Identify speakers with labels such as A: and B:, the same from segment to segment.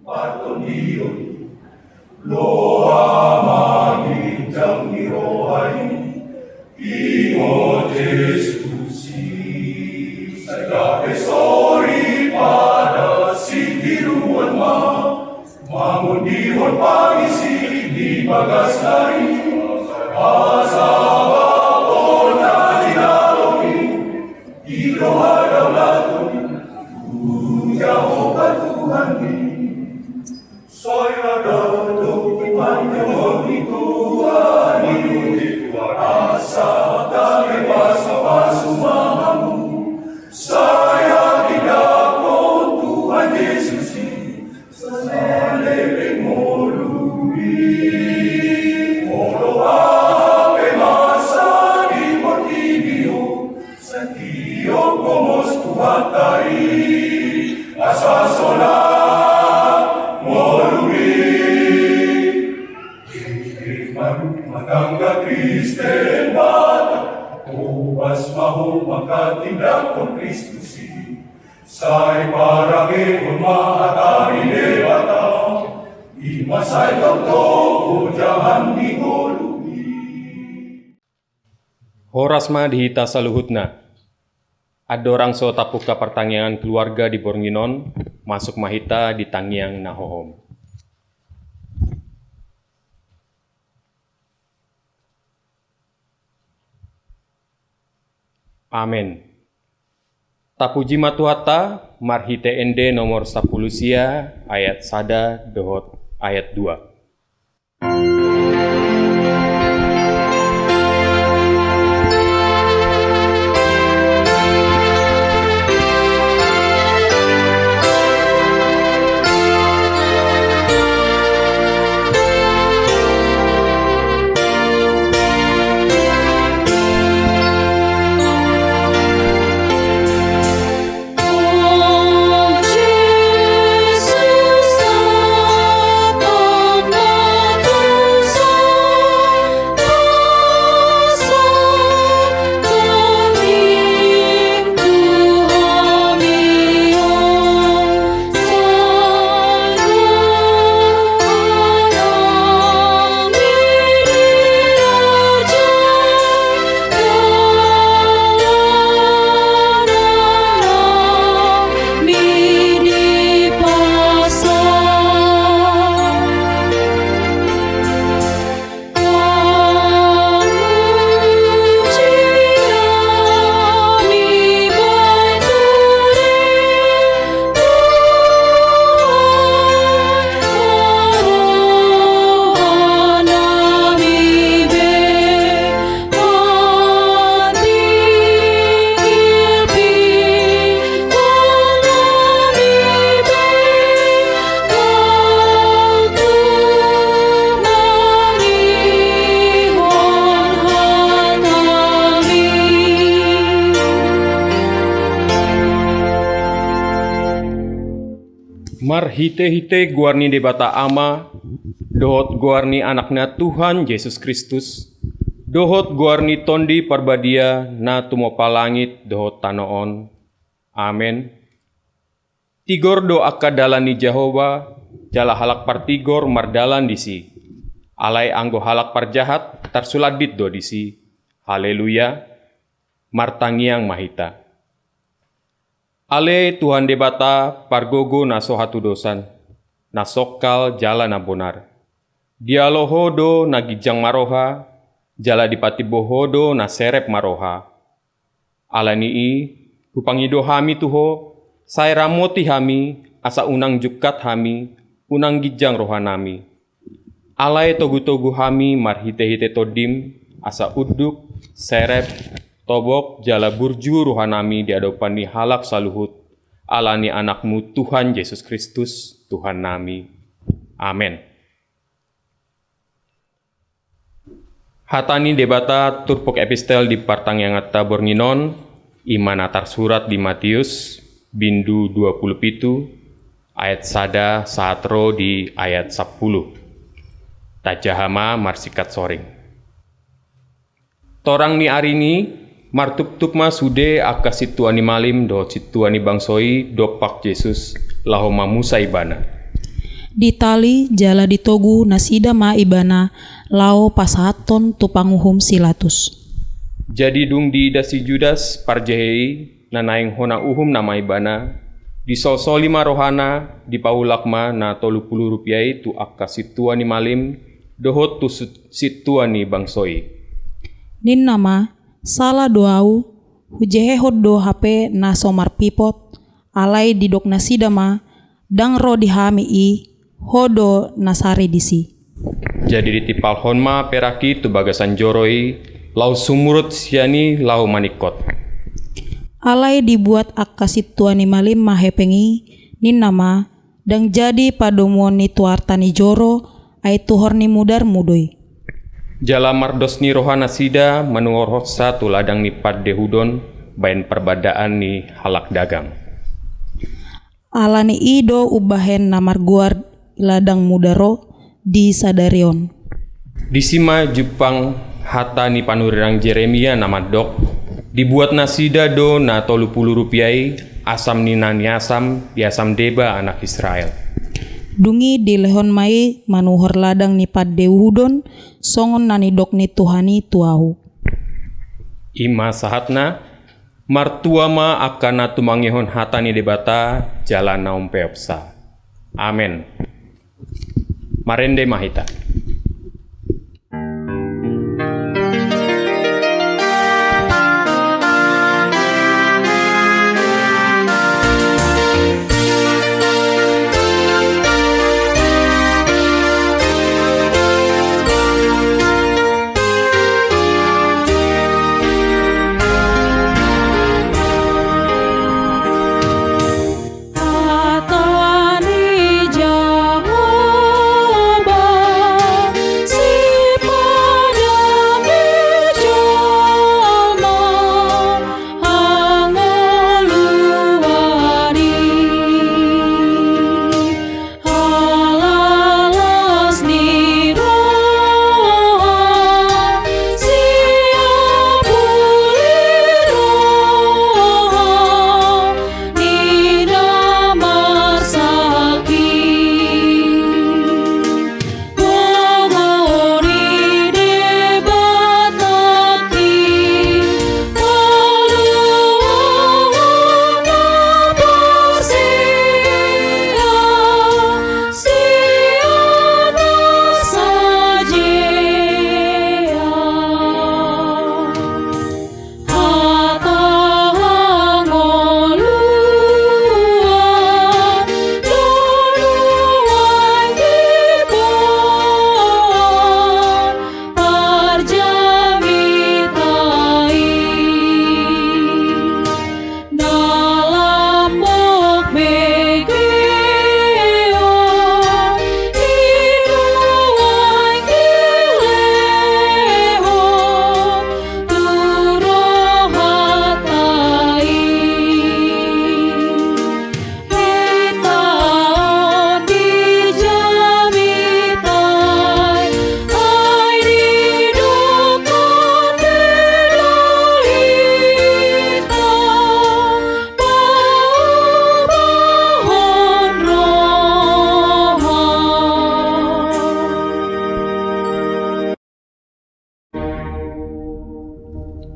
A: patundiyon, loa magijang irohay, ingo Jesusi. Sagapesori pada sindiruan mangundihon pangisi di bagas lari, asabapon na dinalomi, irohadaw latoni, Yahweh Tuhan ni, saya dalam panjang Tuhan ini, asa tak bebas sumamu, saya tidak pun Tuhan Yesus ini, salele molumi, molo ape masa di motivio, sentio como Tuhan tari, asa solat molumi, matangga Kristen bata, ubas mahu makatindak kon Kristusi, say parangihon mahatari debata, imasay tokto ujahan di golumi.
B: Horasma dihita saluhutna. Ada orang so tapuka pertanggiangan keluarga di Bornginon, masuk mahita di tangiang nahohom. Amin. Tapuji matuhata, marhite ende nomor 10 sia, ayat sada dohot ayat 2. Mar hite-hite guarni debata ama, dohot guarni anaknya Tuhan Yesus Kristus, dohot guarni tondi parbadia na tumopa langit dohot tanoon. Amen. Tigor do akadalani Jehova, jala halak partigor mardalan disi. Alai anggo halak parjahat, tarsuladit do disi. Haleluya. Martangiang mahita. Ale Tuhan debata pargogo na sohatu dosan, na sokal jala na bonar. Dialohodo na gijang maroha, jala dipati bohodo na serep maroha. Alanii, hupangido hami tuho, say ramoti hami, asa unang jukat hami, unang gijang rohanami. Alay togu-togu hami marhite-hite todim, asa uduk, serep, tobok jala burju rohanami di hadapan ni halak saluhut, alani anakmu Tuhan Yesus Kristus, Tuhan nami. Amen. Hatani debata turpok epistel di partangiangata Bornginon, iman atar surat di Matius, bindu 27, ayat sada saatro di ayat 10. Tajahama marsikat soring. Torang ni arini, martup-tup ma sude aka situani malim do situani bangsoi dopak Yesus lahoma Musa ibana.
C: Ditali jala ditogu nasida ma ibana lao pasahaton tu panguhum silatus.
B: Jadi dung di dasi Judas parjehei na naing hona uhum nama ibana, di solsoli ma rohana di paulak ma na 30 rupiah tu akka situa ni malim dohot tu situa ni bangsoi.
C: Nin nama salah doau hujehehot do hape na somar pipot alai didok nasida ma dang ro dihami i hodo nasari disi.
B: Jadi ditipal honma peraki tu bagasan joroi lau sumurut siani lau manikot.
C: Alai dibuat akka situa ni malim mahepengi nin nama dang jadi padomuan ni tuartani joro ai tuhor ni mudar mudoi.
B: Jala mardos ni rohana sida manuor hosa tu ladang ni paddehudon bain perbadaan ni halak dagang.
C: Alani ido ubahen namar guar ladang mudaro di sadarion.
B: Disima Jepang hata ni panurirang Jeremia nama dok dibuat nasida do na 30 rupiah asam ni nani asam di asam deba anak Israel.
C: Dungi di lehon mai manuhor ladang ni paddehudon songon nani dok ni tuhani tuahu.
B: Ima sahatna martua ma akan tumangihon hata ni debata jalan naum peopsa. Amen. Marende mahita.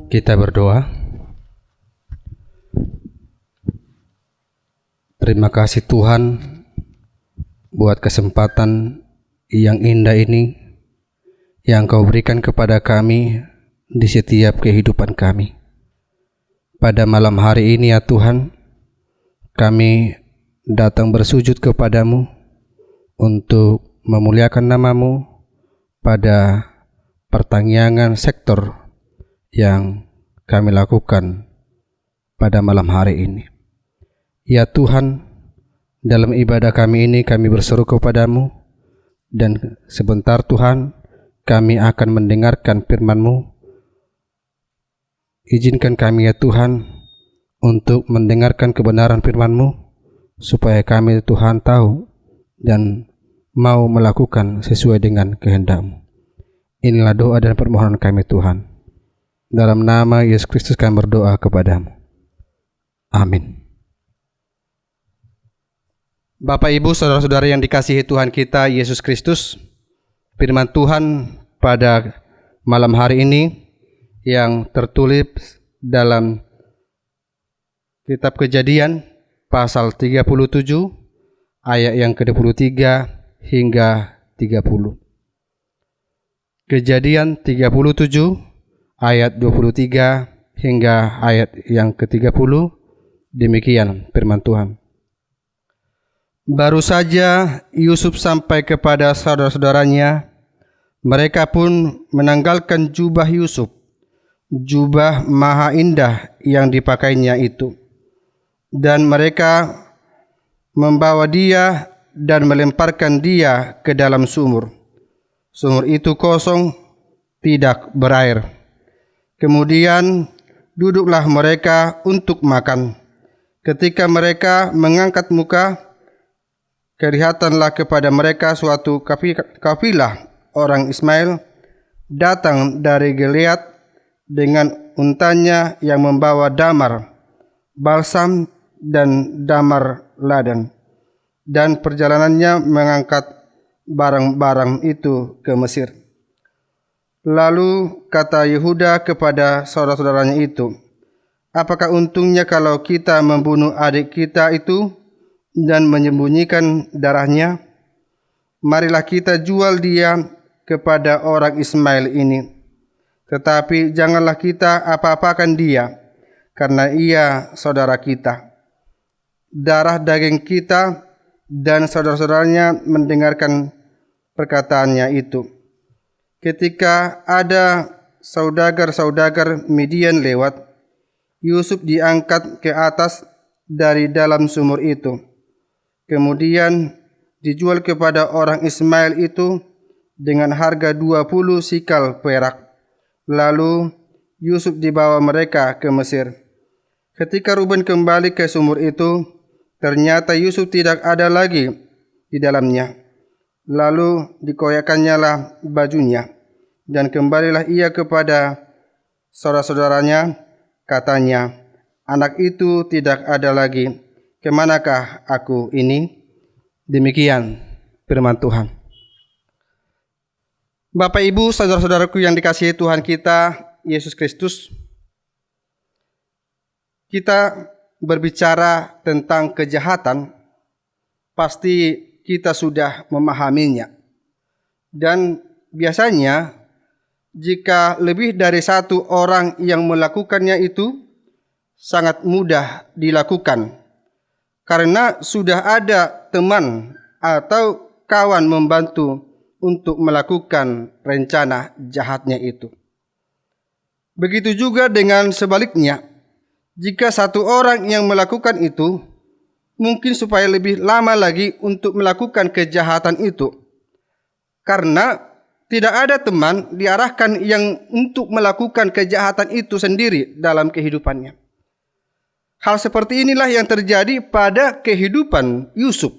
D: Kita berdoa. Terima kasih Tuhan buat kesempatan yang indah ini yang Kau berikan kepada kami di setiap kehidupan kami. Pada malam hari ini ya Tuhan, kami datang bersujud kepadamu untuk memuliakan nama-Mu pada pertanggungan sektor yang kami lakukan pada malam hari ini. Ya Tuhan, dalam ibadah kami ini kami berseru kepadamu, dan sebentar Tuhan kami akan mendengarkan firman-Mu. Izinkan kami ya Tuhan untuk mendengarkan kebenaran firman-Mu, supaya kami Tuhan tahu dan mau melakukan sesuai dengan kehendak-Mu. Inilah doa dan permohonan kami Tuhan. Dalam nama Yesus Kristus kami berdoa kepadamu. Amin. Bapak, Ibu, saudara-saudara yang dikasihi Tuhan kita Yesus Kristus, firman Tuhan pada malam hari ini yang tertulis dalam kitab Kejadian pasal 37 ayat yang ke-23 hingga 30. Kejadian 37 ayat 23 hingga ayat yang ke-30. Demikian firman Tuhan. Baru saja Yusuf sampai kepada saudara-saudaranya, mereka pun menanggalkan jubah Yusuf, jubah maha indah yang dipakainya itu, dan mereka membawa dia dan melemparkan dia ke dalam sumur. Sumur itu kosong, tidak berair. Kemudian duduklah mereka untuk makan. Ketika mereka mengangkat muka, kelihatanlah kepada mereka suatu kafilah orang Ismail datang dari Gilead dengan untanya yang membawa damar, balsam, dan damar ladang, dan perjalanannya mengangkat barang-barang itu ke Mesir. Lalu kata Yehuda kepada saudara-saudaranya itu, "Apakah untungnya kalau kita membunuh adik kita itu dan menyembunyikan darahnya? Marilah kita jual dia kepada orang Ismail ini. Tetapi janganlah kita apa-apakan dia, karena ia saudara kita. Darah daging kita." Dan saudara-saudaranya mendengarkan perkataannya itu. Ketika ada saudagar-saudagar Midian lewat, Yusuf diangkat ke atas dari dalam sumur itu. Kemudian dijual kepada orang Ismail itu dengan harga 20 sikal perak. Lalu Yusuf dibawa mereka ke Mesir. Ketika Ruben kembali ke sumur itu, ternyata Yusuf tidak ada lagi di dalamnya. Lalu dikoyakkannyalah bajunya, dan kembalilah ia kepada saudara-saudaranya. Katanya, "Anak itu tidak ada lagi. Kemanakah aku ini?" Demikian firman Tuhan. Bapak, Ibu, saudara-saudaraku yang dikasihi Tuhan kita Yesus Kristus, kita berbicara tentang kejahatan, pasti kita sudah memahaminya. Dan biasanya jika lebih dari satu orang yang melakukannya itu sangat mudah dilakukan, karena sudah ada teman atau kawan membantu untuk melakukan rencana jahatnya itu. Begitu juga dengan sebaliknya. Jika satu orang yang melakukan itu, mungkin supaya lebih lama lagi untuk melakukan kejahatan itu. Karena tidak ada teman diarahkan yang untuk melakukan kejahatan itu sendiri dalam kehidupannya. Hal seperti inilah yang terjadi pada kehidupan Yusuf.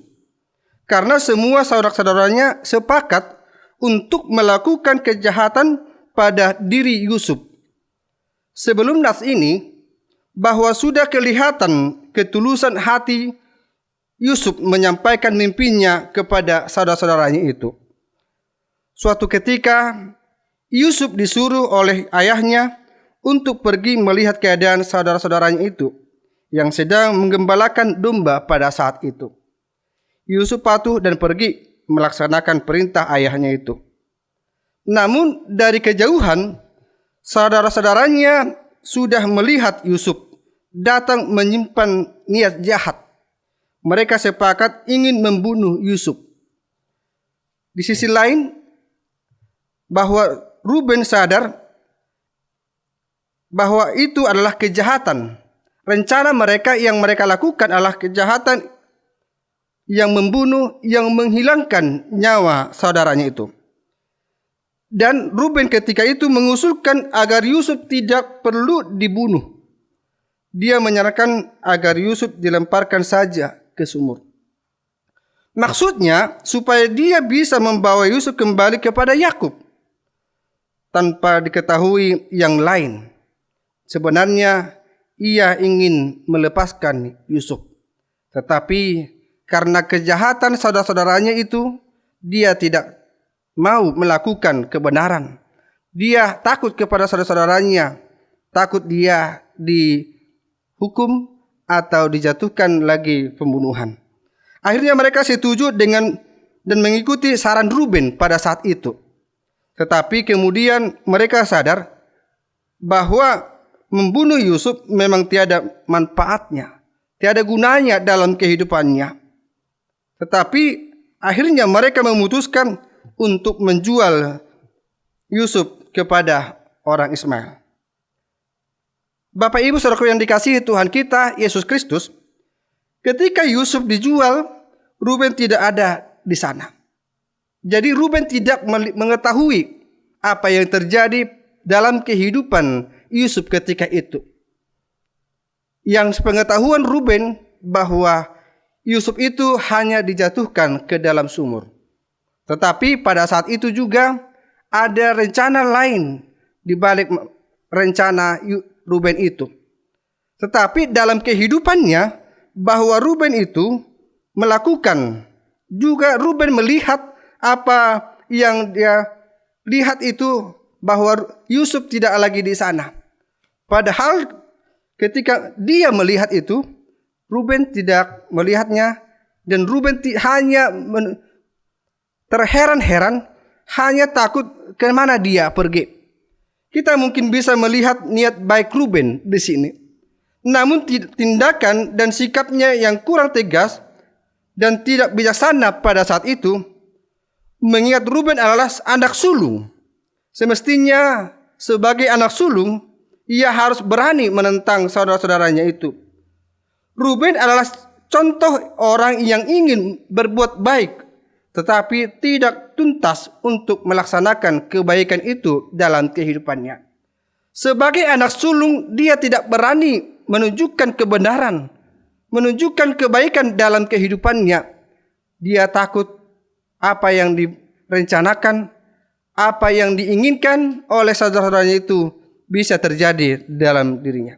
D: Karena semua saudara-saudaranya sepakat untuk melakukan kejahatan pada diri Yusuf. Sebelum nas ini, bahwa sudah kelihatan ketulusan hati Yusuf menyampaikan mimpinya kepada saudara-saudaranya itu. Suatu ketika Yusuf disuruh oleh ayahnya untuk pergi melihat keadaan saudara-saudaranya itu yang sedang menggembalakan domba pada saat itu. Yusuf patuh dan pergi melaksanakan perintah ayahnya itu. Namun dari kejauhan saudara-saudaranya sudah melihat Yusuf datang menyimpan niat jahat. Mereka sepakat ingin membunuh Yusuf. Di sisi lain, bahwa Ruben sadar bahwa itu adalah kejahatan. Rencana mereka yang mereka lakukan adalah kejahatan yang membunuh, yang menghilangkan nyawa saudaranya itu. Dan Ruben ketika itu mengusulkan agar Yusuf tidak perlu dibunuh. Dia menyarankan agar Yusuf dilemparkan saja ke sumur. Maksudnya supaya dia bisa membawa Yusuf kembali kepada Yakub tanpa diketahui yang lain. Sebenarnya ia ingin melepaskan Yusuf, tetapi karena kejahatan saudara-saudaranya itu, dia tidak mau melakukan kebenaran. Dia takut kepada saudara-saudaranya, takut dia dihukum atau dijatuhkan lagi pembunuhan. Akhirnya mereka setuju dengan dan mengikuti saran Ruben pada saat itu. Tetapi kemudian mereka sadar bahwa membunuh Yusuf memang tiada manfaatnya, tiada gunanya dalam kehidupannya. Tetapi akhirnya mereka memutuskan untuk menjual Yusuf kepada orang Ismail. Bapak Ibu Saudara yang dikasihi Tuhan kita Yesus Kristus, ketika Yusuf dijual, Ruben tidak ada di sana. Jadi Ruben tidak mengetahui apa yang terjadi dalam kehidupan Yusuf ketika itu. Yang pengetahuan Ruben bahwa Yusuf itu hanya dijatuhkan ke dalam sumur. Tetapi pada saat itu juga ada rencana lain di balik rencana Ruben itu. Tetapi dalam kehidupannya bahwa Ruben itu melakukan, juga Ruben melihat apa yang dia lihat itu bahwa Yusuf tidak lagi di sana. Padahal ketika dia melihat itu, Ruben tidak melihatnya dan Ruben hanya terheran-heran, hanya takut kemana dia pergi. Kita mungkin bisa melihat niat baik Ruben di sini. Namun tindakan dan sikapnya yang kurang tegas dan tidak bijaksana pada saat itu, mengingat Ruben adalah anak sulung. Semestinya sebagai anak sulung, ia harus berani menentang saudara-saudaranya itu. Ruben adalah contoh orang yang ingin berbuat baik, tetapi tidak tuntas untuk melaksanakan kebaikan itu dalam kehidupannya. Sebagai anak sulung, dia tidak berani menunjukkan kebenaran, menunjukkan kebaikan dalam kehidupannya. Dia takut apa yang direncanakan, apa yang diinginkan oleh saudara-saudaranya itu bisa terjadi dalam dirinya.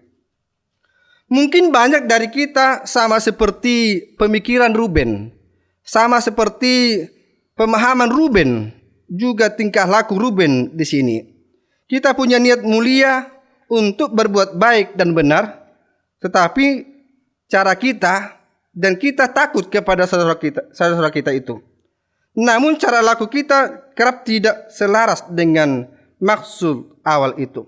D: Mungkin banyak dari kita sama seperti pemikiran Ruben, sama seperti pemahaman Ruben, juga tingkah laku Ruben di sini. Kita punya niat mulia untuk berbuat baik dan benar, tetapi cara kita dan kita takut kepada saudara kita itu. Namun cara laku kita kerap tidak selaras dengan maksud awal itu.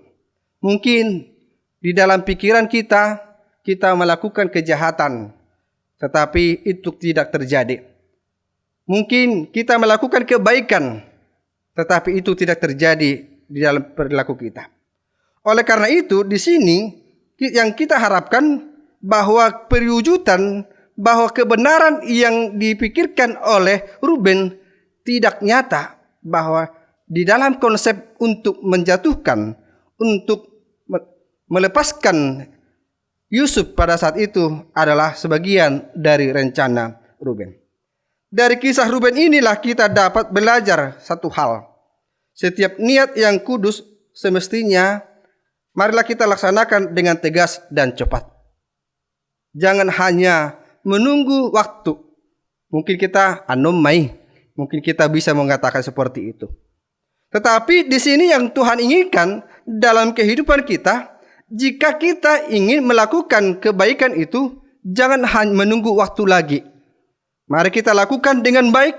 D: Mungkin di dalam pikiran kita melakukan kejahatan, tetapi itu tidak terjadi. Mungkin kita melakukan kebaikan, tetapi itu tidak terjadi di dalam perilaku kita. Oleh karena itu, di sini yang kita harapkan bahwa perwujudan, bahwa kebenaran yang dipikirkan oleh Ruben tidak nyata, bahwa di dalam konsep untuk menjatuhkan, untuk melepaskan Yusuf pada saat itu adalah sebagian dari rencana Ruben. Dari kisah Ruben inilah kita dapat belajar satu hal. Setiap niat yang kudus semestinya marilah kita laksanakan dengan tegas dan cepat. Jangan hanya menunggu waktu. Mungkin kita anomai, mungkin kita bisa mengatakan seperti itu. Tetapi di sini yang Tuhan inginkan dalam kehidupan kita, jika kita ingin melakukan kebaikan itu, jangan hanya menunggu waktu lagi. Mari kita lakukan dengan baik,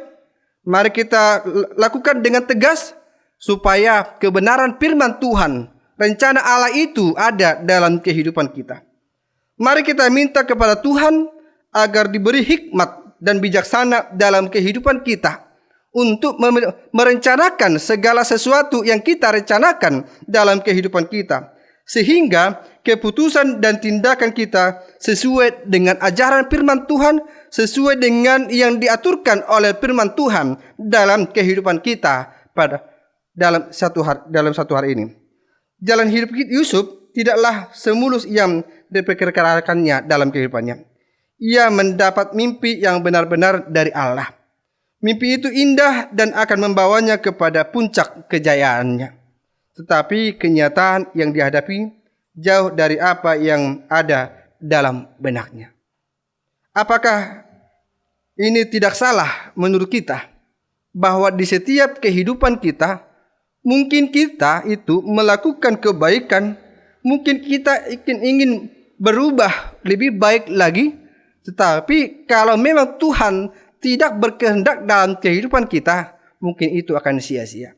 D: mari kita lakukan dengan tegas, supaya kebenaran firman Tuhan, rencana Allah itu ada dalam kehidupan kita. Mari kita minta kepada Tuhan agar diberi hikmat dan bijaksana dalam kehidupan kita untuk merencanakan segala sesuatu yang kita rencanakan dalam kehidupan kita, sehingga keputusan dan tindakan kita sesuai dengan ajaran firman Tuhan, sesuai dengan yang diaturkan oleh firman Tuhan dalam kehidupan kita dalam satu hari ini. Jalan hidup Yusuf tidaklah semulus yang diperkirakannya dalam kehidupannya. Ia mendapat mimpi yang benar-benar dari Allah. Mimpi itu indah dan akan membawanya kepada puncak kejayaannya. Tetapi kenyataan yang dihadapi jauh dari apa yang ada dalam benaknya. Apakah
E: ini tidak salah menurut kita bahwa di setiap kehidupan kita mungkin kita itu melakukan kebaikan, mungkin kita ingin berubah lebih baik lagi, tetapi kalau memang Tuhan tidak berkehendak dalam kehidupan kita, mungkin itu akan sia-sia.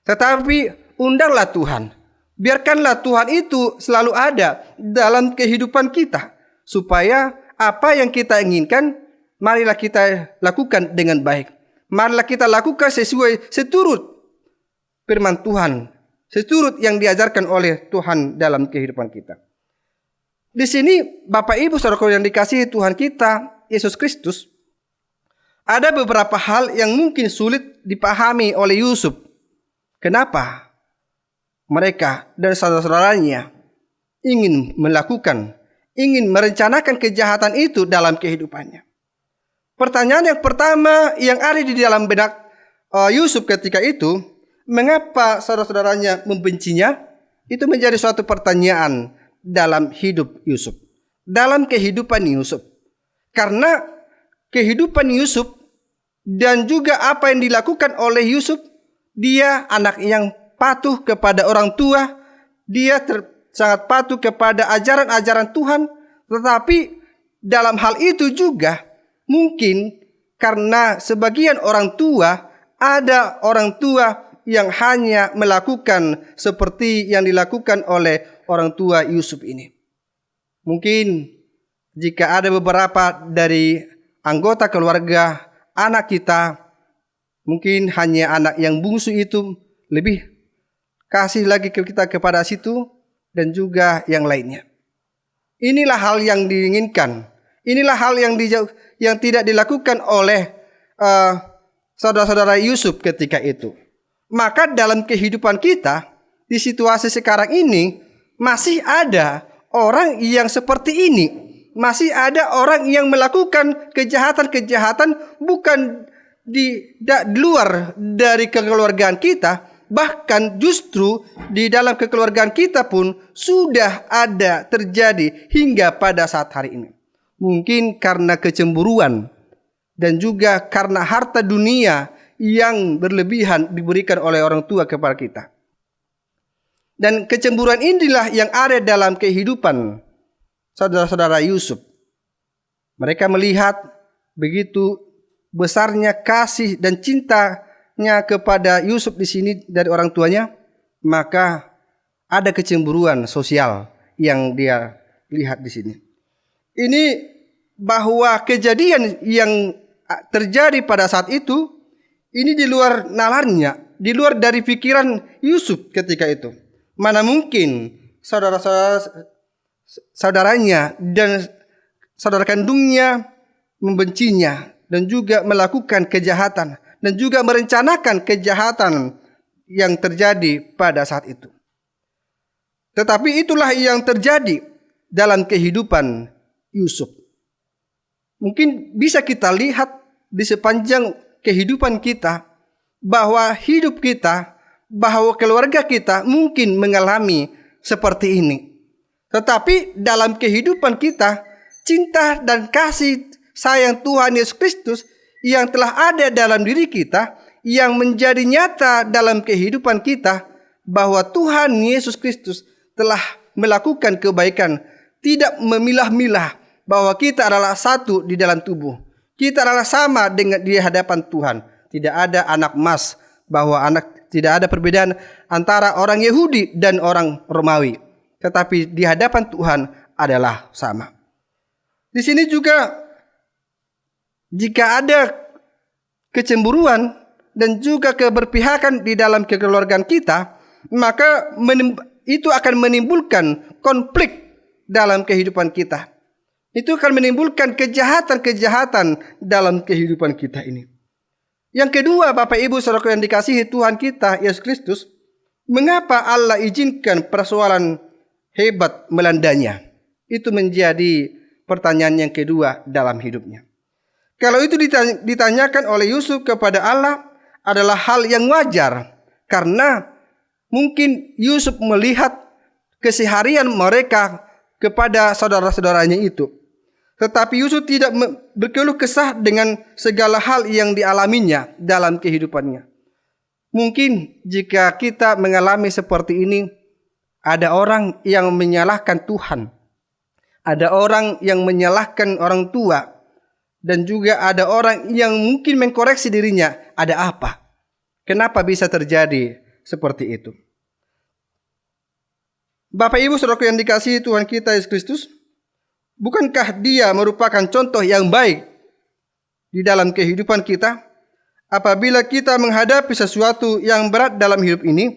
E: Tetapi undanglah Tuhan, biarkanlah Tuhan itu selalu ada dalam kehidupan kita, supaya apa yang kita inginkan, marilah kita lakukan dengan baik. Marilah kita lakukan seturut firman Tuhan, seturut yang diajarkan oleh Tuhan dalam kehidupan kita. Di sini Bapak Ibu Saudara yang dikasihi Tuhan kita Yesus Kristus, ada beberapa hal yang mungkin sulit dipahami oleh Yusuf. Kenapa mereka dan saudara-saudaranya ingin merencanakan kejahatan itu dalam kehidupannya? Pertanyaan yang pertama yang ada di dalam benak Yusuf ketika itu, mengapa saudara-saudaranya membencinya? Itu menjadi suatu pertanyaan dalam hidup Yusuf, dalam kehidupan Yusuf. Karena kehidupan Yusuf dan juga apa yang dilakukan oleh Yusuf, dia anak yang patuh kepada orang tua, dia sangat patuh kepada ajaran-ajaran Tuhan. Tetapi dalam hal itu juga mungkin karena sebagian orang tua, ada orang tua yang hanya melakukan seperti yang dilakukan oleh orang tua Yusuf ini. Mungkin jika ada beberapa dari anggota keluarga anak kita, mungkin hanya anak yang bungsu itu lebih kasih lagi ke kita kepada situ dan juga yang lainnya. Inilah hal yang diinginkan. Inilah hal yang tidak dilakukan oleh saudara-saudara Yusuf ketika itu. Maka dalam kehidupan kita di situasi sekarang ini masih ada orang yang seperti ini. Masih ada orang yang melakukan kejahatan-kejahatan bukan di luar dari kekeluargaan kita, bahkan justru di dalam kekeluargaan kita pun sudah ada terjadi hingga pada saat hari ini. Mungkin karena kecemburuan dan juga karena harta dunia yang berlebihan diberikan oleh orang tua kepada kita. Dan kecemburuan inilah yang ada dalam kehidupan saudara-saudara Yusuf. Mereka melihat begitu besarnya kasih dan cintanya kepada Yusuf di sini dari orang tuanya, maka ada kecemburuan sosial yang dia lihat di sini. Ini bahwa kejadian yang terjadi pada saat itu, ini di luar nalarnya, di luar dari pikiran Yusuf ketika itu. Mana mungkin saudaranya dan saudara kandungnya membencinya dan juga melakukan kejahatan dan juga merencanakan kejahatan yang terjadi pada saat itu. Tetapi itulah yang terjadi dalam kehidupan Yusuf. Mungkin bisa kita lihat di sepanjang kehidupan kita bahwa hidup kita, bahwa keluarga kita mungkin mengalami seperti ini. Tetapi dalam kehidupan kita, cinta dan kasih sayang Tuhan Yesus Kristus yang telah ada dalam diri kita, yang menjadi nyata dalam kehidupan kita, bahwa Tuhan Yesus Kristus telah melakukan kebaikan, tidak memilah-milah bahwa kita adalah satu di dalam tubuh. Kita adalah sama dengan di hadapan Tuhan. Tidak ada anak emas, bahwa tidak ada perbedaan antara orang Yahudi dan orang Romawi. Tetapi di hadapan Tuhan adalah sama. Di sini juga jika ada kecemburuan dan juga keberpihakan di dalam kekeluargaan kita, maka itu akan menimbulkan konflik dalam kehidupan kita. Itu akan menimbulkan kejahatan-kejahatan dalam kehidupan kita ini. Yang kedua, Bapak Ibu Saudara yang dikasihi Tuhan kita Yesus Kristus, mengapa Allah izinkan persoalan hebat melandanya? Itu menjadi pertanyaan yang kedua dalam hidupnya. Kalau itu ditanyakan oleh Yusuf kepada Allah adalah hal yang wajar, karena mungkin Yusuf melihat keseharian mereka kepada saudara-saudaranya itu. Tetapi Yusuf tidak berkeluh kesah dengan segala hal yang dialaminya dalam kehidupannya. Mungkin jika kita mengalami seperti ini, ada orang yang menyalahkan Tuhan, ada orang yang menyalahkan orang tua, dan juga ada orang yang mungkin mengkoreksi dirinya. Ada apa? Kenapa bisa terjadi seperti itu? Bapak Ibu Saudaraku yang dikasihi Tuhan kita Yesus Kristus, bukankah Dia merupakan contoh yang baik di dalam kehidupan kita? Apabila kita menghadapi sesuatu yang berat dalam hidup ini,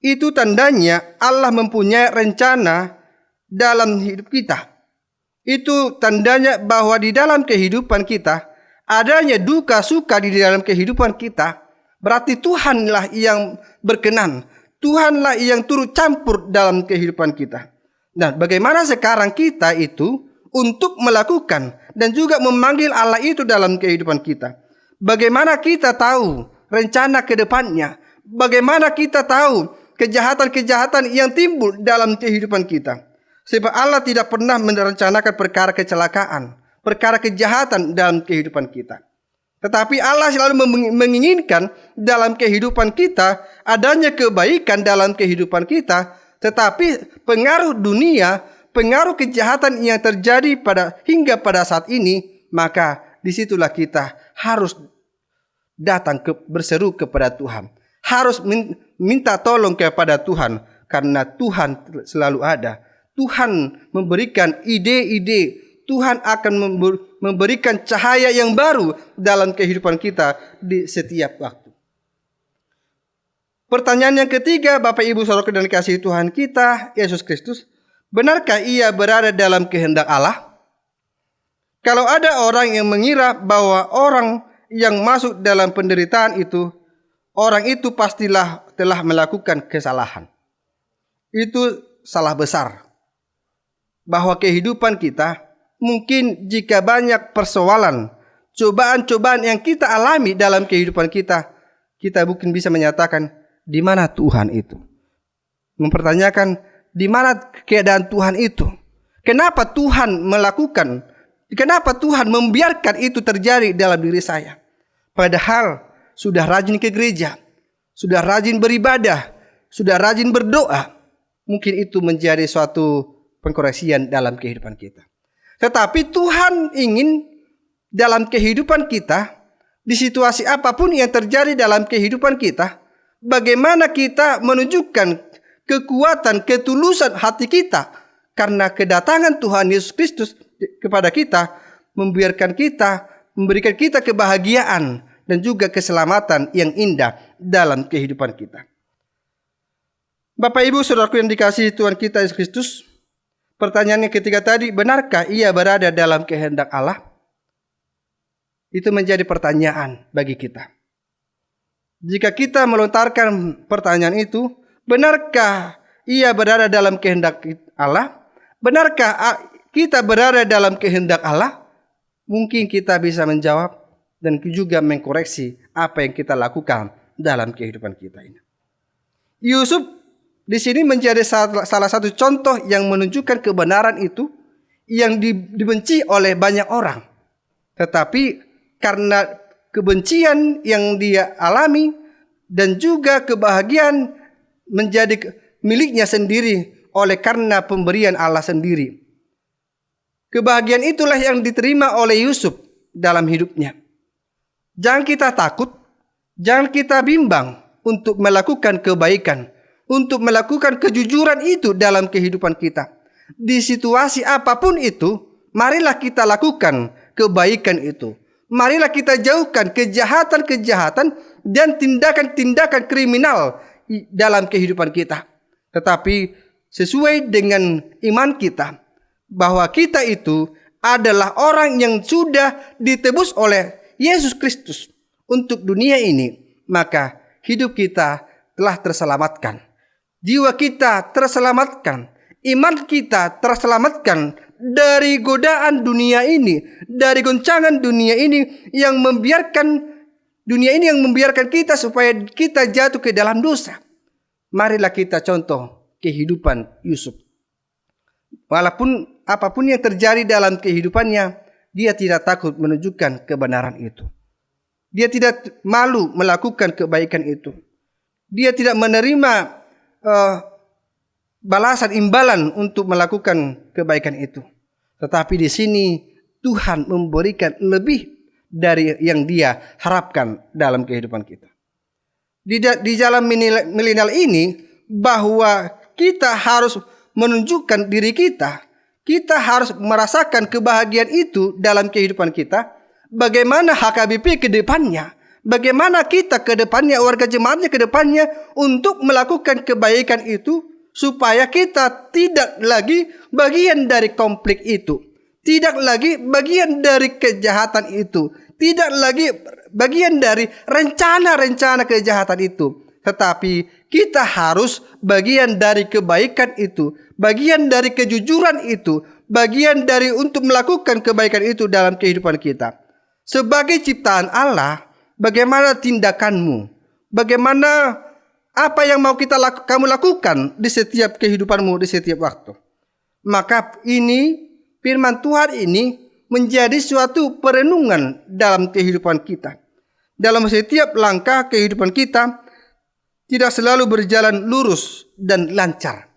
E: itu tandanya Allah mempunyai rencana dalam hidup kita. Itu tandanya bahwa di dalam kehidupan kita adanya duka suka di dalam kehidupan kita. Berarti Tuhanlah yang berkenan, Tuhanlah yang turut campur dalam kehidupan kita. Nah, bagaimana sekarang kita itu untuk melakukan dan juga memanggil Allah itu dalam kehidupan kita? Bagaimana kita tahu rencana ke depannya? Bagaimana kita tahu kejahatan-kejahatan yang timbul dalam kehidupan kita? Sebab Allah tidak pernah merencanakan perkara kecelakaan, perkara kejahatan dalam kehidupan kita. Tetapi Allah selalu menginginkan dalam kehidupan kita adanya kebaikan dalam kehidupan kita. Tetapi pengaruh dunia, pengaruh kejahatan yang terjadi hingga pada saat ini, maka disitulah kita harus datang berseru kepada Tuhan. Harus minta tolong kepada Tuhan, karena Tuhan selalu ada. Tuhan memberikan ide-ide, Tuhan akan memberikan cahaya yang baru dalam kehidupan kita di setiap waktu. Pertanyaan yang ketiga, Bapak Ibu Saudara dan dikasihi Tuhan kita Yesus Kristus, benarkah Ia berada dalam kehendak Allah? Kalau ada orang yang mengira bahwa orang yang masuk dalam penderitaan itu, orang itu pastilah telah melakukan kesalahan. Itu salah besar. Bahwa kehidupan kita, mungkin jika banyak persoalan, cobaan-cobaan yang kita alami dalam kehidupan kita, kita mungkin bisa menyatakan, di mana Tuhan itu? Mempertanyakan, di mana keadaan Tuhan itu? Kenapa Tuhan melakukan? Kenapa Tuhan membiarkan itu terjadi dalam diri saya? Padahal sudah rajin ke gereja, sudah rajin beribadah, sudah rajin berdoa. Mungkin itu menjadi suatu pengkoreksian dalam kehidupan kita. Tetapi Tuhan ingin dalam kehidupan kita, di situasi apapun yang terjadi dalam kehidupan kita, bagaimana kita menunjukkan kekuatan, ketulusan hati kita. Karena kedatangan Tuhan Yesus Kristus kepada kita, memberikan kita kebahagiaan dan juga keselamatan yang indah dalam kehidupan kita. Bapak Ibu Saudaraku yang dikasihi Tuhan kita Yesus Kristus, pertanyaannya ketiga tadi, benarkah Ia berada dalam kehendak Allah? Itu menjadi pertanyaan bagi kita. Jika kita melontarkan pertanyaan itu, benarkah Ia berada dalam kehendak Allah? Benarkah kita berada dalam kehendak Allah? Mungkin kita bisa menjawab dan juga mengkoreksi apa yang kita lakukan dalam kehidupan kita ini. Yusuf di sini menjadi salah satu contoh yang menunjukkan kebenaran itu yang dibenci oleh banyak orang. Tetapi karena kebencian yang dia alami dan juga kebahagiaan menjadi miliknya sendiri oleh karena pemberian Allah sendiri. Kebahagiaan itulah yang diterima oleh Yusuf dalam hidupnya. Jangan kita takut, jangan kita bimbang untuk melakukan kebaikan, untuk melakukan kejujuran itu dalam kehidupan kita. Di situasi apapun itu, marilah kita lakukan kebaikan itu. Marilah kita jauhkan kejahatan-kejahatan dan tindakan-tindakan kriminal dalam kehidupan kita. Tetapi sesuai dengan iman kita, bahwa kita itu adalah orang yang sudah ditebus oleh Yesus Kristus untuk dunia ini, maka hidup kita telah terselamatkan. Jiwa kita terselamatkan, iman kita terselamatkan dari godaan dunia ini, dari goncangan dunia ini yang membiarkan kita supaya kita jatuh ke dalam dosa. Marilah kita contoh kehidupan Yusuf. Walaupun apapun yang terjadi dalam kehidupannya, dia tidak takut menunjukkan kebenaran itu. Dia tidak malu melakukan kebaikan itu. Dia tidak menerima balasan imbalan untuk melakukan kebaikan itu. Tetapi di sini Tuhan memberikan lebih dari yang dia harapkan dalam kehidupan kita. Di jalan milenial ini, bahwa kita harus menunjukkan diri kita. Kita harus merasakan kebahagiaan itu dalam kehidupan kita. Bagaimana HKBP ke depannya, bagaimana kita ke depannya, warga jemaatnya ke depannya untuk melakukan kebaikan itu, supaya kita tidak lagi bagian dari konflik itu, tidak lagi bagian dari kejahatan itu, tidak lagi bagian dari rencana-rencana kejahatan itu, tetapi kita harus bagian dari kebaikan itu, bagian dari kejujuran itu, bagian dari untuk melakukan kebaikan itu dalam kehidupan kita. Sebagai ciptaan Allah, bagaimana tindakanmu? Bagaimana apa yang mau kamu lakukan di setiap kehidupanmu, di setiap waktu? Maka ini firman Tuhan ini menjadi suatu perenungan dalam kehidupan kita. Dalam setiap langkah kehidupan kita tidak selalu berjalan lurus dan lancar.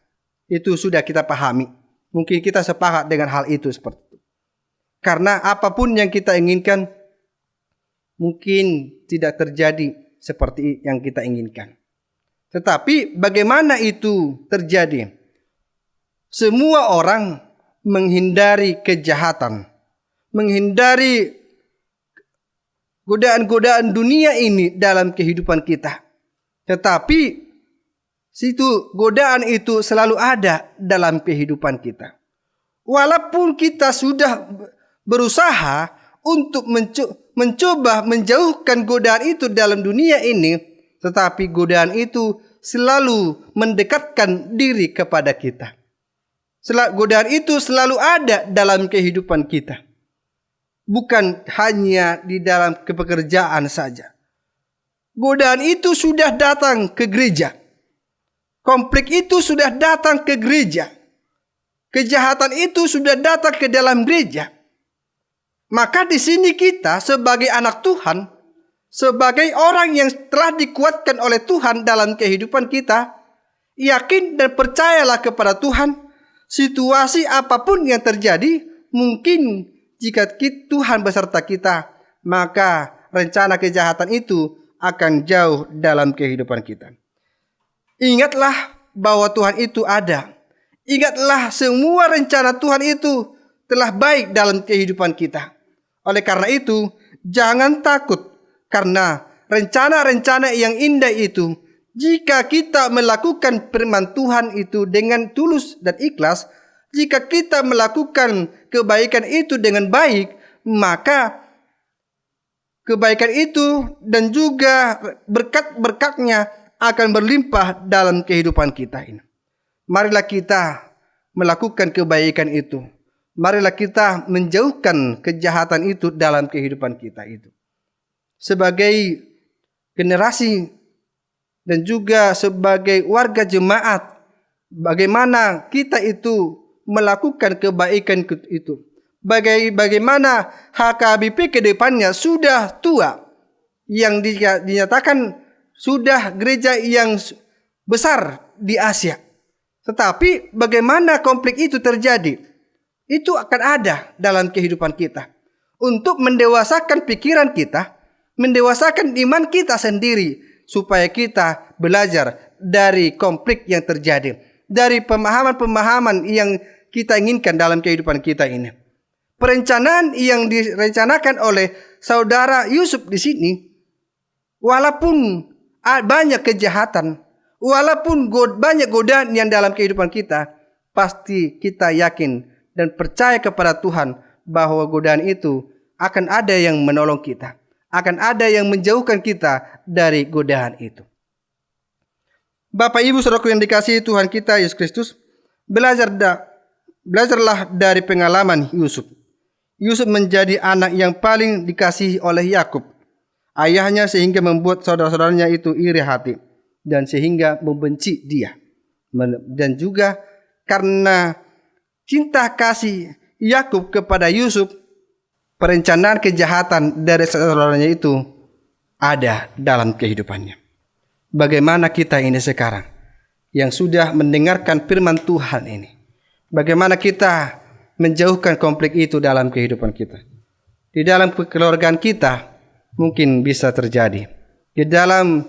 E: Itu sudah kita pahami. Mungkin kita sepakat dengan hal itu seperti itu. Karena apapun yang kita inginkan mungkin tidak terjadi seperti yang kita inginkan. Tetapi bagaimana itu terjadi? Semua orang menghindari kejahatan, menghindari godaan-godaan dunia ini dalam kehidupan kita. Tetapi godaan itu selalu ada dalam kehidupan kita. Walaupun kita sudah berusaha untuk mencoba menjauhkan godaan itu dalam dunia ini, tetapi godaan itu selalu mendekatkan diri kepada kita. Godaan itu selalu ada dalam kehidupan kita. Bukan hanya di dalam pekerjaan saja. Godaan itu sudah datang ke gereja. Konflik itu sudah datang ke gereja. Kejahatan itu sudah datang ke dalam gereja. Maka di sini kita sebagai anak Tuhan, sebagai orang yang telah dikuatkan oleh Tuhan dalam kehidupan kita, yakin dan percayalah kepada Tuhan, situasi apapun yang terjadi, mungkin jika Tuhan beserta kita, maka rencana kejahatan itu akan jauh dalam kehidupan kita. Ingatlah bahwa Tuhan itu ada. Ingatlah semua rencana Tuhan itu telah baik dalam kehidupan kita. Oleh karena itu, jangan takut karena rencana-rencana yang indah itu, jika kita melakukan firman Tuhan itu dengan tulus dan ikhlas, jika kita melakukan kebaikan itu dengan baik, maka kebaikan itu dan juga berkat-berkatnya akan berlimpah dalam kehidupan kita ini. Marilah kita melakukan kebaikan itu. Marilah kita menjauhkan kejahatan itu dalam kehidupan kita itu. Sebagai generasi dan juga sebagai warga jemaat, bagaimana kita itu melakukan kebaikan itu. Bagaimana HKBP ke depannya sudah tua, yang dinyatakan sudah gereja yang besar di Asia. Tetapi bagaimana konflik itu terjadi? Itu akan ada dalam kehidupan kita. Untuk mendewasakan pikiran kita, mendewasakan iman kita sendiri, supaya kita belajar dari konflik yang terjadi, dari pemahaman-pemahaman yang kita inginkan dalam kehidupan kita ini. Perencanaan yang direncanakan oleh saudara Yusuf di sini, walaupun banyak kejahatan, walaupun banyak godaan yang dalam kehidupan kita, pasti kita yakin dan percaya kepada Tuhan bahwa godaan itu akan ada yang menolong kita, akan ada yang menjauhkan kita dari godaan itu. Bapak Ibu Saudaraku yang dikasihi Tuhan kita Yesus Kristus, belajarlah dari pengalaman Yusuf. Yusuf menjadi anak yang paling dikasihi oleh Yakub, ayahnya, sehingga membuat saudara-saudaranya itu iri hati dan sehingga membenci dia. Dan juga karena cinta kasih Yakub kepada Yusuf, perencanaan kejahatan dari saudaranya itu ada dalam kehidupannya. Bagaimana kita ini sekarang yang sudah mendengarkan firman Tuhan ini? Bagaimana kita menjauhkan konflik itu dalam kehidupan kita? Di dalam kekeluargaan kita mungkin bisa terjadi. Di dalam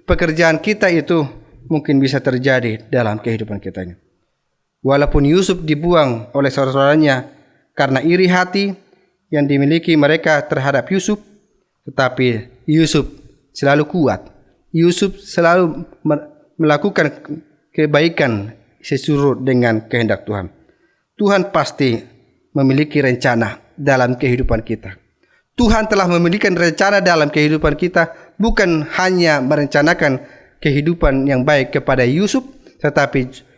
E: pekerjaan kita itu mungkin bisa terjadi dalam kehidupan kita ini. Walaupun Yusuf dibuang oleh saudara-saudaranya karena iri hati yang dimiliki mereka terhadap Yusuf, tetapi Yusuf selalu kuat. Yusuf selalu melakukan kebaikan sesuai dengan kehendak Tuhan. Tuhan pasti memiliki rencana dalam kehidupan kita. Tuhan telah memiliki rencana dalam kehidupan kita, bukan hanya merencanakan kehidupan yang baik kepada Yusuf, tetapi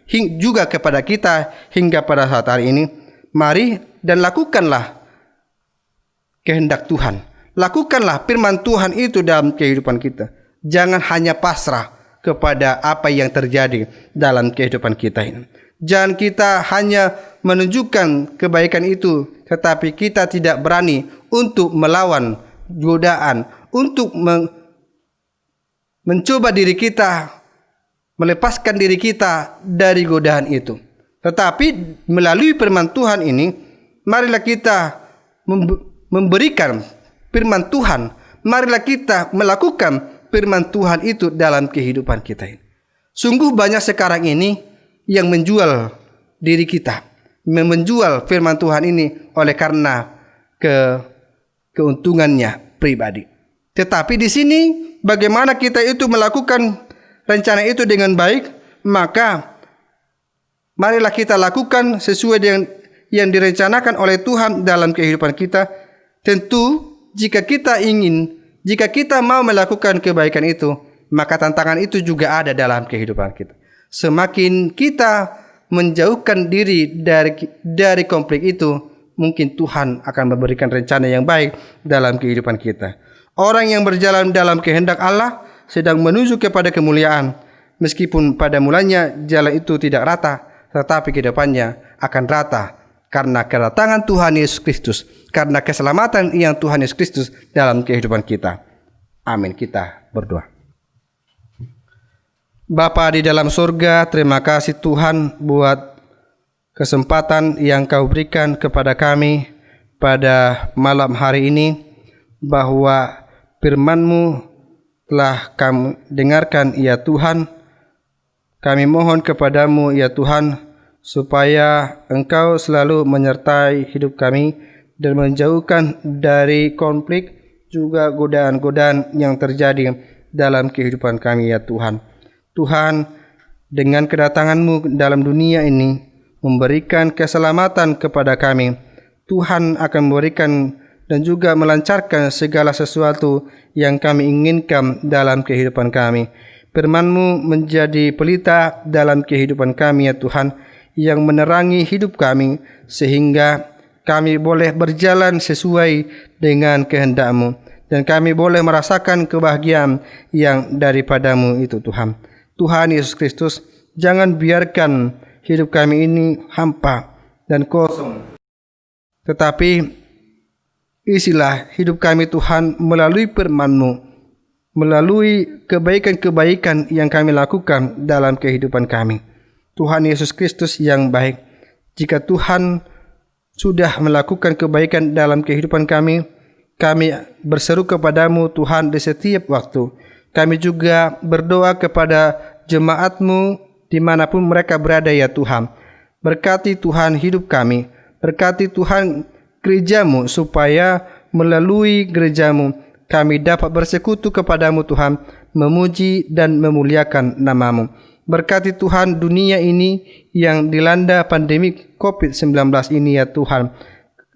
E: juga kepada kita hingga pada saat hari ini. Mari dan lakukanlah kehendak Tuhan. Lakukanlah firman Tuhan itu dalam kehidupan kita. Jangan hanya pasrah kepada apa yang terjadi dalam kehidupan kita ini. Jangan kita hanya menunjukkan kebaikan itu, tetapi kita tidak berani untuk melawan godaan, untuk mencoba diri kita, melepaskan diri kita dari godaan itu. Tetapi melalui firman Tuhan ini, marilah kita memberikan firman Tuhan. Marilah kita melakukan firman Tuhan itu dalam kehidupan kita ini. Sungguh banyak sekarang ini yang menjual diri kita, menjual firman Tuhan ini oleh karena keuntungannya pribadi. Tetapi di sini bagaimana kita itu melakukan rencana itu dengan baik, maka marilah kita lakukan sesuai dengan yang direncanakan oleh Tuhan dalam kehidupan kita. Tentu jika kita mau melakukan kebaikan itu, maka tantangan itu juga ada dalam kehidupan kita. Semakin kita menjauhkan diri dari konflik itu, mungkin Tuhan akan memberikan rencana yang baik dalam kehidupan kita. Orang yang berjalan dalam kehendak Allah sedang menuju kepada kemuliaan. Meskipun pada mulanya jalan itu tidak rata, tetapi ke depannya akan rata karena kedatangan Tuhan Yesus Kristus, karena keselamatan yang Tuhan Yesus Kristus dalam kehidupan kita. Amin. Kita berdoa. Bapa di dalam surga, terima kasih Tuhan buat kesempatan yang Kau berikan kepada kami pada malam hari ini, bahwa firman-Mu telah kami dengarkan ya Tuhan. Kami mohon kepadamu ya Tuhan, supaya Engkau selalu menyertai hidup kami dan menjauhkan dari konflik juga godaan-godaan yang terjadi dalam kehidupan kami ya Tuhan. Tuhan, dengan kedatangan-Mu dalam dunia ini memberikan keselamatan kepada kami. Tuhan akan memberikan dan juga melancarkan segala sesuatu yang kami inginkan dalam kehidupan kami. Firman-Mu menjadi pelita dalam kehidupan kami ya Tuhan, yang menerangi hidup kami sehingga kami boleh berjalan sesuai dengan kehendak-Mu, dan kami boleh merasakan kebahagiaan yang daripada-Mu itu Tuhan. Tuhan Yesus Kristus, jangan biarkan hidup kami ini hampa dan kosong, tetapi isilah hidup kami Tuhan melalui firman-Mu, melalui kebaikan-kebaikan yang kami lakukan dalam kehidupan kami. Tuhan Yesus Kristus yang baik, jika Tuhan sudah melakukan kebaikan dalam kehidupan kami, kami berseru kepadamu Tuhan di setiap waktu. Kami juga berdoa kepada jemaat-Mu dimanapun mereka berada ya Tuhan. Berkati Tuhan hidup kami, berkati Tuhan gereja-Mu, supaya melalui gereja-Mu kami dapat bersekutu kepadamu Tuhan, memuji dan memuliakan nama-Mu. Berkati Tuhan dunia ini yang dilanda pandemi COVID-19 ini ya Tuhan,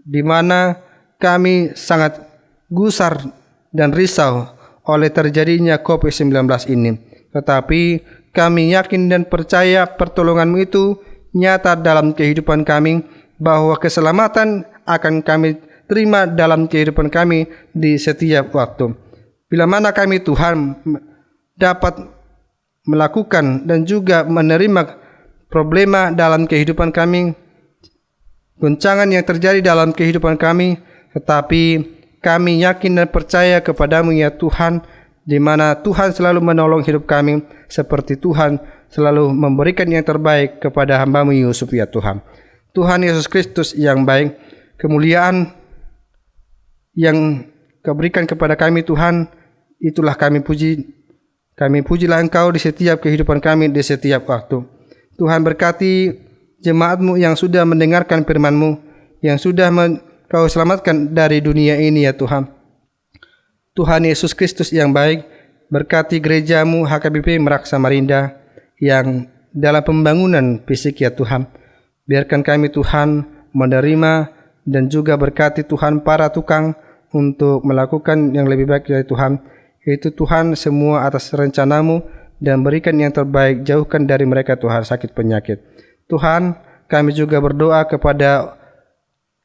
E: di mana kami sangat gusar dan risau oleh terjadinya COVID-19 ini. Tetapi kami yakin dan percaya pertolongan-Mu itu nyata dalam kehidupan kami, bahwa keselamatan akan kami terima dalam kehidupan kami di setiap waktu. Bila mana kami Tuhan dapat melakukan dan juga menerima problema dalam kehidupan kami, goncangan yang terjadi dalam kehidupan kami, tetapi kami yakin dan percaya kepadamu ya Tuhan, di mana Tuhan selalu menolong hidup kami, seperti Tuhan selalu memberikan yang terbaik kepada hamba-Mu Yusuf ya Tuhan. Tuhan Yesus Kristus yang baik, kemuliaan yang Kau berikan kepada kami Tuhan, itulah kami puji. Kami pujilah Engkau di setiap kehidupan kami, di setiap waktu. Tuhan berkati jemaat-Mu yang sudah mendengarkan firman-Mu, yang sudah Kau selamatkan dari dunia ini ya Tuhan. Tuhan Yesus Kristus yang baik, berkati gereja-Mu HKBP Merak Samarinda yang dalam pembangunan fisik ya Tuhan. Biarkan kami Tuhan menerima dan juga berkati Tuhan para tukang untuk melakukan yang lebih baik dari Tuhan. Itu Tuhan semua atas rencana-Mu, dan berikan yang terbaik, jauhkan dari mereka Tuhan sakit penyakit. Tuhan, kami juga berdoa kepada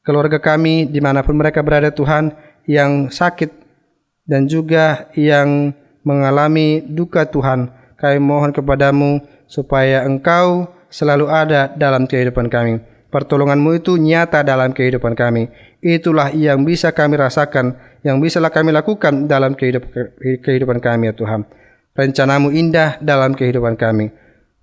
E: keluarga kami dimanapun mereka berada Tuhan, yang sakit dan juga yang mengalami duka Tuhan. Kami mohon kepadamu supaya Engkau selalu ada dalam kehidupan kami. Pertolongan-Mu itu nyata dalam kehidupan kami. Itulah yang bisa kami rasakan, yang bisalah kami lakukan dalam kehidupan kami ya Tuhan. Rencana-Mu indah dalam kehidupan kami.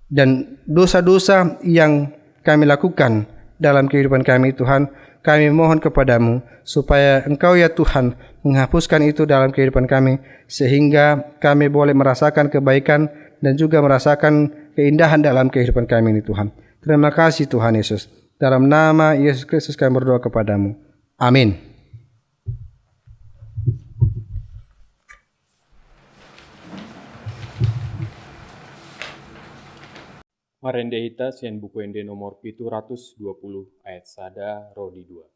E: Dan dosa-dosa yang kami lakukan dalam kehidupan kami Tuhan, kami mohon kepadamu supaya Engkau ya Tuhan menghapuskan itu dalam kehidupan kami, sehingga kami boleh merasakan kebaikan dan juga merasakan keindahan dalam kehidupan kami ini Tuhan. Terima kasih Tuhan Yesus. Dalam nama Yesus Kristus kami berdoa kepadamu. Amin.
B: Marende hita sian buku ende nomor 720 ayat 1 rodi 2.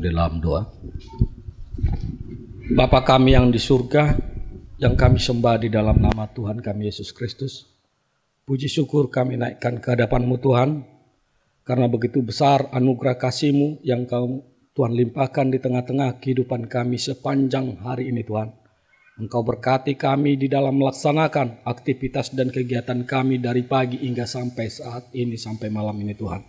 F: Dalam doa. Bapa kami yang di surga, yang kami sembah di dalam nama Tuhan kami Yesus Kristus, puji syukur kami naikkan ke hadapan-Mu Tuhan, karena begitu besar anugerah kasih-Mu yang Tuhan limpahkan di tengah-tengah kehidupan kami sepanjang hari ini Tuhan. Engkau berkati kami di dalam melaksanakan aktivitas dan kegiatan kami dari pagi hingga sampai saat ini, sampai malam ini Tuhan.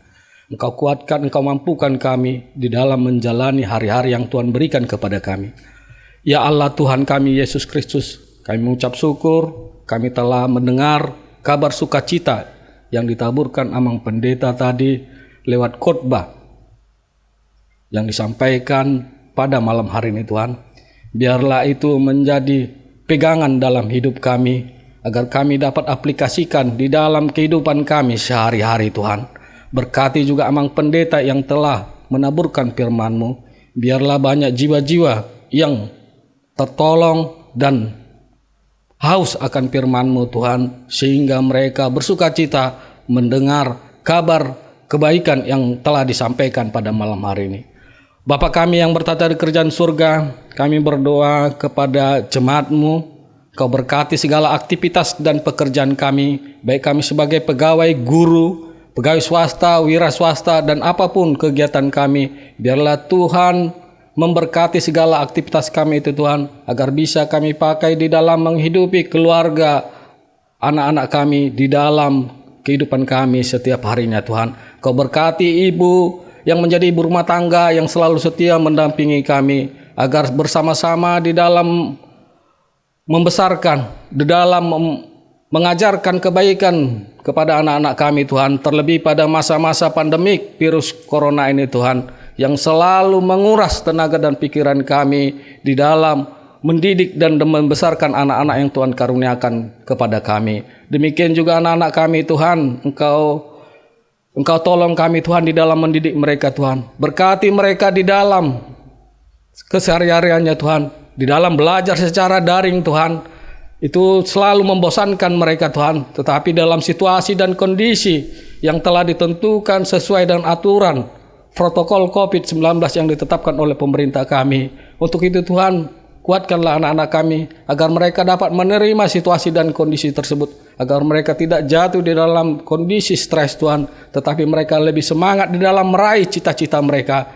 F: Engkau kuatkan, Engkau mampukan kami di dalam menjalani hari-hari yang Tuhan berikan kepada kami. Ya Allah Tuhan kami Yesus Kristus, kami mengucap syukur, kami telah mendengar kabar sukacita yang ditaburkan Amang Pendeta tadi lewat khotbah yang disampaikan pada malam hari ini Tuhan. Biarlah itu menjadi pegangan dalam hidup kami agar kami dapat aplikasikan di dalam kehidupan kami sehari-hari Tuhan. Berkati juga Amang Pendeta yang telah menaburkan firman-Mu. Biarlah banyak jiwa-jiwa yang tertolong dan haus akan firman-Mu Tuhan, sehingga mereka bersukacita mendengar kabar kebaikan yang telah disampaikan pada malam hari ini. Bapa kami yang bertata di kerajaan surga, kami berdoa kepada jemaat-Mu, Kau berkati segala aktivitas dan pekerjaan kami, baik kami sebagai pegawai, guru, pegawai swasta, wira swasta, dan apapun kegiatan kami. Biarlah Tuhan memberkati segala aktivitas kami itu Tuhan, agar bisa kami pakai di dalam menghidupi keluarga, anak-anak kami, di dalam kehidupan kami setiap harinya Tuhan. Kau berkati ibu yang menjadi ibu rumah tangga yang selalu setia mendampingi kami, agar bersama-sama di dalam membesarkan, di dalam mengajarkan kebaikan kepada anak-anak kami Tuhan, terlebih pada masa-masa pandemik virus corona ini Tuhan, yang selalu menguras tenaga dan pikiran kami di dalam mendidik dan membesarkan anak-anak yang Tuhan karuniakan kepada kami. Demikian juga anak-anak kami Tuhan, Engkau tolong kami Tuhan di dalam mendidik mereka Tuhan. Berkati mereka di dalam kesehariannya Tuhan, di dalam belajar secara daring Tuhan. Itu selalu membosankan mereka Tuhan, tetapi dalam situasi dan kondisi yang telah ditentukan sesuai dengan aturan protokol COVID-19 yang ditetapkan oleh pemerintah kami. Untuk itu Tuhan, kuatkanlah anak-anak kami agar mereka dapat menerima situasi dan kondisi tersebut, agar mereka tidak jatuh di dalam kondisi stres Tuhan, tetapi mereka lebih semangat di dalam meraih cita-cita mereka,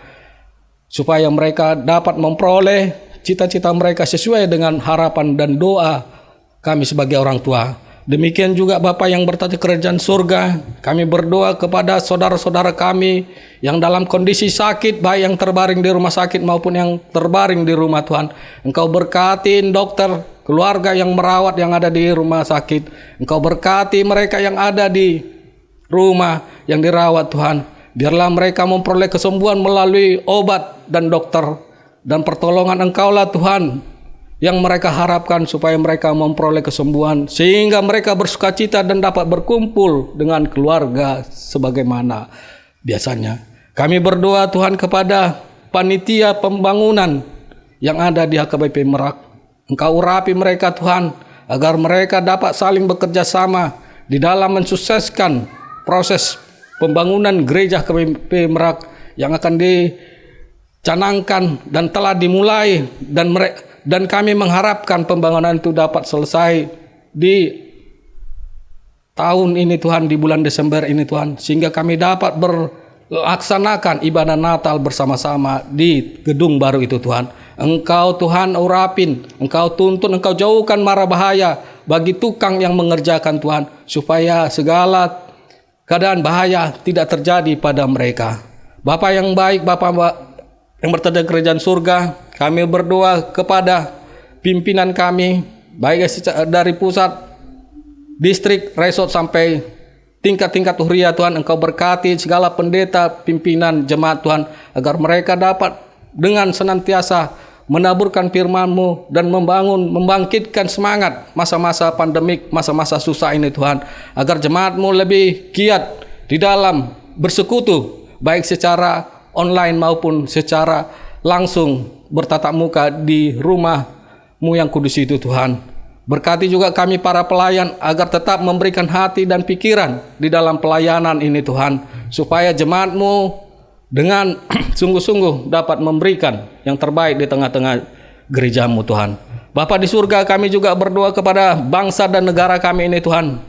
F: supaya mereka dapat memperoleh cita-cita mereka sesuai dengan harapan dan doa kami sebagai orang tua. Demikian juga Bapa yang bertata kerajaan surga, kami berdoa kepada saudara-saudara kami yang dalam kondisi sakit, baik yang terbaring di rumah sakit maupun yang terbaring di rumah Tuhan. Engkau berkatin dokter, keluarga yang merawat yang ada di rumah sakit. Engkau berkati mereka yang ada di rumah yang dirawat Tuhan. Biarlah mereka memperoleh kesembuhan melalui obat dan dokter, dan pertolongan Engkaulah Tuhan yang mereka harapkan supaya mereka memperoleh kesembuhan, sehingga mereka bersukacita dan dapat berkumpul dengan keluarga sebagaimana biasanya. Kami berdoa Tuhan kepada panitia pembangunan yang ada di HKBP Merak. Engkau urapi mereka Tuhan, agar mereka dapat saling bekerja sama di dalam mensukseskan proses pembangunan gereja HKBP Merak yang akan dicanangkan dan telah dimulai, dan kami mengharapkan pembangunan itu dapat selesai di tahun ini Tuhan, di bulan Desember ini Tuhan, sehingga kami dapat melaksanakan ibadah Natal bersama-sama di gedung baru itu Tuhan. Engkau Tuhan urapin, Engkau tuntun, Engkau jauhkan mara bahaya bagi tukang yang mengerjakan Tuhan, supaya segala keadaan bahaya tidak terjadi pada mereka. Bapa yang baik, Bapa yang bertata kerajaan surga, kami berdoa kepada pimpinan kami, baik dari pusat, distrik, resort sampai tingkat-tingkat uhria Tuhan. Engkau berkati segala pendeta, pimpinan jemaat Tuhan, agar mereka dapat dengan senantiasa menaburkan firman-Mu dan membangkitkan semangat masa-masa pandemik, masa-masa susah ini Tuhan, agar jemaat-Mu lebih giat di dalam bersekutu, baik secara online maupun secara langsung bertatap muka di rumah-Mu yang kudus itu Tuhan. Berkati juga kami para pelayan agar tetap memberikan hati dan pikiran di dalam pelayanan ini Tuhan, supaya jemaat-Mu dengan sungguh-sungguh dapat memberikan yang terbaik di tengah-tengah gereja-Mu Tuhan. Bapa di surga, kami juga berdoa kepada bangsa dan negara kami ini Tuhan.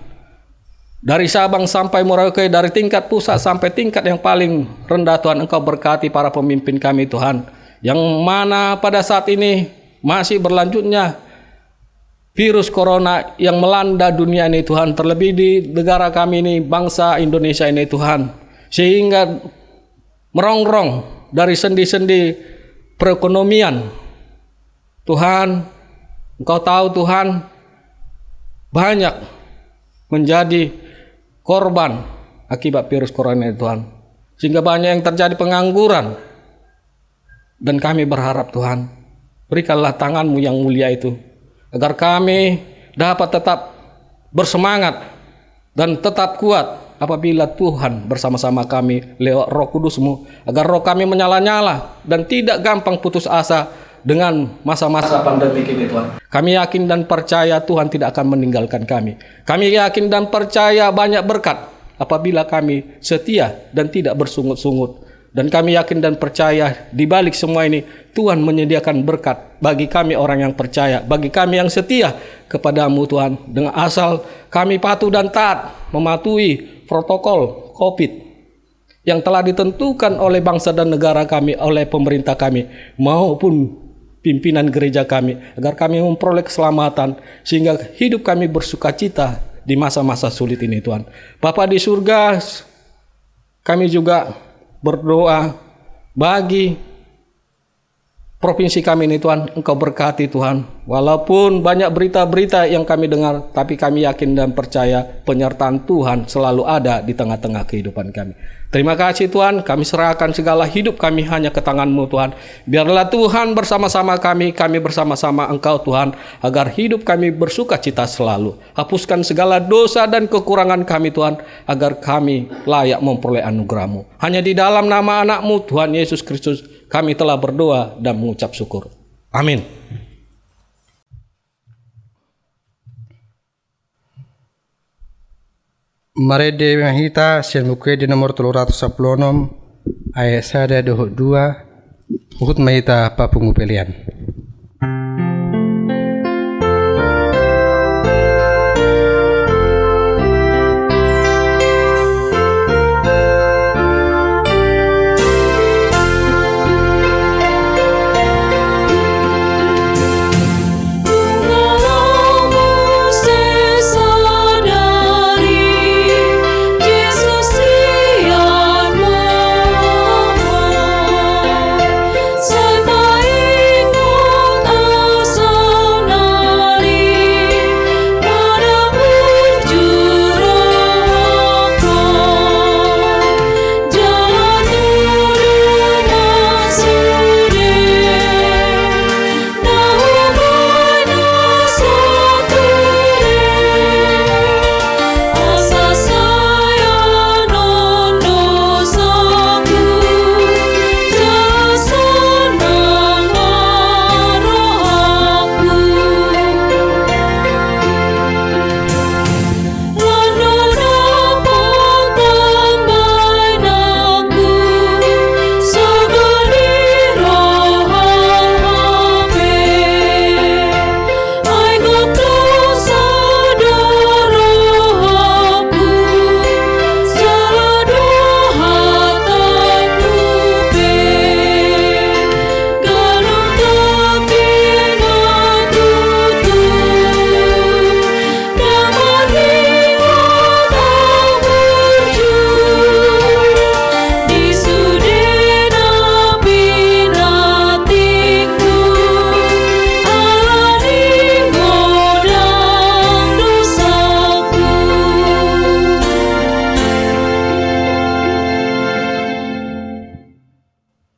F: Dari Sabang sampai Merauke, dari tingkat pusat sampai tingkat yang paling rendah Tuhan, Engkau berkati para pemimpin kami Tuhan, yang mana pada saat ini masih berlanjutnya virus corona yang melanda dunia ini Tuhan, terlebih di negara kami ini, bangsa Indonesia ini Tuhan, sehingga merongrong dari sendi-sendi perekonomian Tuhan. Engkau tahu Tuhan, banyak menjadi korban akibat virus corona ini Tuhan, sehingga banyak yang terjadi pengangguran. Dan kami berharap Tuhan, berikanlah tangan-Mu yang mulia itu, agar kami dapat tetap bersemangat dan tetap kuat apabila Tuhan bersama-sama kami lewat Roh Kudus-Mu, agar roh kami menyala-nyala dan tidak gampang putus asa dengan masa-masa pandemi ini Tuhan. Kami yakin dan percaya Tuhan tidak akan meninggalkan kami. Kami yakin dan percaya banyak berkat apabila kami setia dan tidak bersungut-sungut. Dan kami yakin dan percaya di balik semua ini Tuhan menyediakan berkat bagi kami orang yang percaya, bagi kami yang setia kepadamu Tuhan, dengan asal kami patuh dan taat mematuhi protokol COVID yang telah ditentukan oleh bangsa dan negara kami, oleh pemerintah kami maupun pimpinan gereja kami, agar kami memperoleh keselamatan sehingga hidup kami bersukacita di masa-masa sulit ini Tuhan. Bapa di surga, kami juga berdoa bagi provinsi kami ini Tuhan, Engkau berkati Tuhan. Walaupun banyak berita-berita yang kami dengar, tapi kami yakin dan percaya penyertaan Tuhan selalu ada di tengah-tengah kehidupan kami. Terima kasih Tuhan, kami serahkan segala hidup kami hanya ke tangan-Mu Tuhan. Biarlah Tuhan bersama-sama kami bersama-sama Engkau Tuhan, agar hidup kami bersukacita selalu. Hapuskan segala dosa dan kekurangan kami Tuhan, agar kami layak memperoleh anugerah-Mu. Hanya di dalam nama anak-Mu Tuhan Yesus Kristus kami telah berdoa dan mengucap syukur. Amin.
D: Mari Dewi Mahita sian buku di nomor 316 ayat 1-2 Uhud Mahita Papungu Pelian.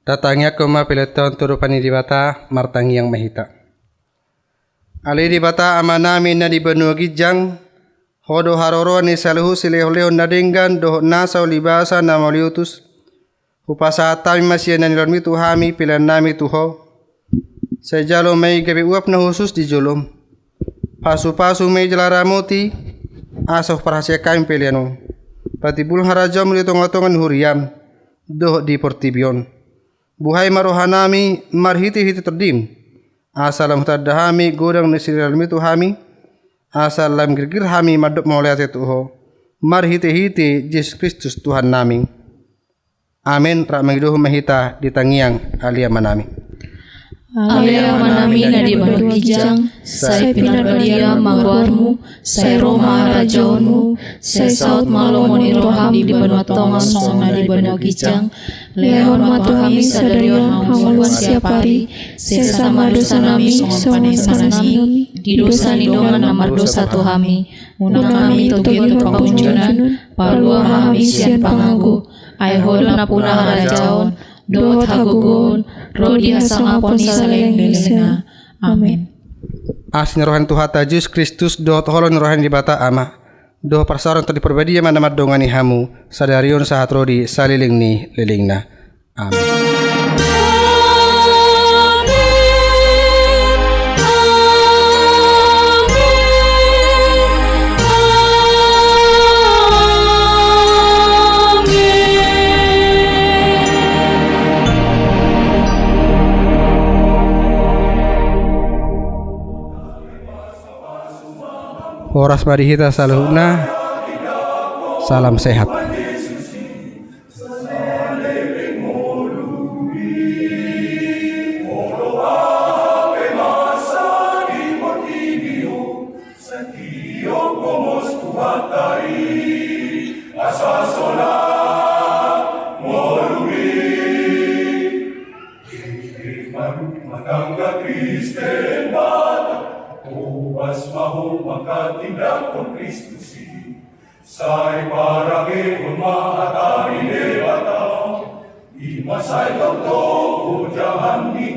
D: Datangnya koma peleton turupani di bata martangi yang mahita. Ali di bata amanami na di benua gijang hodo haroro ni saluhu sileholeo nadenggan doh nasau libasa na mauliutus upasa tami masih na nilon mitu hami pilan nami tuho sejalo mai gabi uap na khusus di jolom pasu-pasu mai jelaramoti asoh perhasia kami piliano patibul harajam litongotongan huriam doh di portibion buhay marohanami marhiti-hiti terdim asalam tadahami godang nesiral mitu hami asalam girgir hami madop mauliat tuho marhiti-hiti Yesus Kristus Tuhan nami. Amin. Rak mangiduh mahita di tangiang alia manami.
G: Alia manami na di manukijang, say pinabadia magwarmu, say Roma rajaonmu, say saut malomon iroham di banuatongan song na di banukijang, lehon matuhami sadarion hamuluan siapari, say sama dosa nami song panensanami, di dosa nidongan namar dosa tuhami, unang kami togyo papunjunan, palua mahami sian pangagu, ay hodo na punah rajaon, dohot hagugun, rodi hasang apon saleng delena. Amin.
E: Asin rohan Tuhan Yesus Kristus do toholon rohan di bata ama. Do persaron tadi perbedi mana madongani hamu sadarion sahat rodi saliling ni lilingna. Amin. Horas marihita saluhna. Salam sehat.
A: Matangga Kristen bata, ubas mahu makatindak kon Kristusi. Sai parangehon mahatari debata, imasay tagto ujahan di